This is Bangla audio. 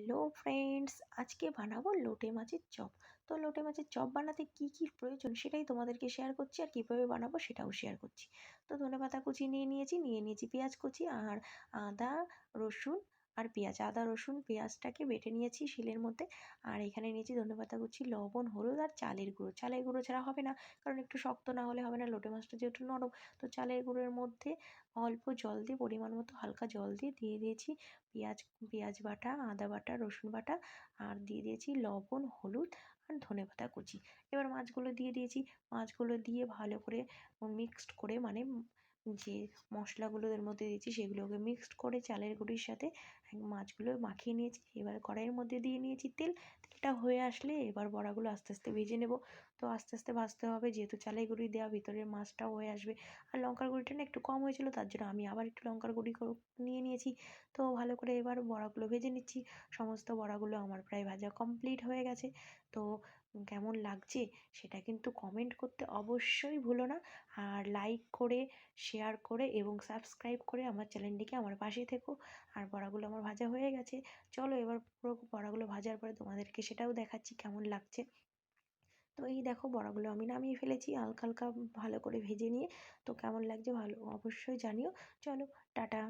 হ্যালো ফ্রেন্ডস, আজকে বানাবো লোটে মাছের চপ। তো লোটে মাছের চপ বানাতে কি কি প্রয়োজন সেটাই তোমাদেরকে শেয়ার করছি, আর কীভাবে বানাবো সেটাও শেয়ার করছি। তো ধনেপাতা কুচি নিয়ে নিয়েছি পেঁয়াজ কুচি আর আদা, রসুন আর পেঁয়াজ। আদা রসুন পেঁয়াজটাকে বেটে নিয়েছি শিলের মধ্যে। আর এখানে নিয়েছি ধনেপাতা কুচি, লবণ, হলুদ আর চালের গুঁড়ো। চালের গুঁড়ো ছাড়া হবে না, কারণ একটু শক্ত না হলে হবে না, লোটে মাছটা যেহেতু নরম। তো চালের গুঁড়োর মধ্যে অল্প জল দিয়ে, পরিমাণ মতো হালকা জল দিয়ে দিয়েছি পেঁয়াজ পেঁয়াজ বাটা, আদা বাটা, রসুন বাটা, আর দিয়ে দিয়েছি লবণ, হলুদ আর ধনেপাতা কুচি। এবার মাছগুলো দিয়ে দিয়েছি। মাছগুলো দিয়ে ভালো করে মিক্সড করে, মানে যে মশলাগুলো এর মধ্যে দিয়েছি সেগুলোকে মিক্সড করে চালের গুঁড়ির সাথে মাছগুলো মাখিয়ে নিয়েছি। এবার কড়াইয়ের মধ্যে দিয়ে নিয়েছি তেল। তেলটা হয়ে আসলে এবার বড়াগুলো আস্তে আস্তে ভেজে নেব। তো আস্তে আস্তে ভাজতে হবে, যেহেতু চালের গুঁড়ি দেওয়া, ভিতরের মাছটাও হয়ে আসবে। আর লঙ্কার গুঁড়িটা না একটু কম হয়েছিল, তার জন্য আমি আবার একটু লঙ্কার গুঁড়ি নিয়েছি। তো ভালো করে এবার বড়াগুলো ভেজে নিচ্ছি। সমস্ত বড়াগুলো আমার প্রায় ভাজা কমপ্লিট হয়ে গেছে। তো কেমন লাগছে সেটা কিন্তু কমেন্ট করতে অবশ্যই ভুলো না। আর লাইক করে, শেয়ার করে এবং সাবস্ক্রাইব করে আমার চ্যানেলটিকে আমার পাশে থেকো। আর বড়াগুলো আমার ভাজা হয়ে গেছে। চলো এবার পুরো বড়াগুলো ভাজার পরে তোমাদেরকে সেটাও দেখাচ্ছি কেমন লাগছে। তো এই দেখো, বড়াগুলো আমি নামিয়ে ফেলেছি হালকা হালকা ভালো করে ভেজে নিয়ে। তো কেমন লাগছে ভালো অবশ্যই জানিও। চলো, টাটা।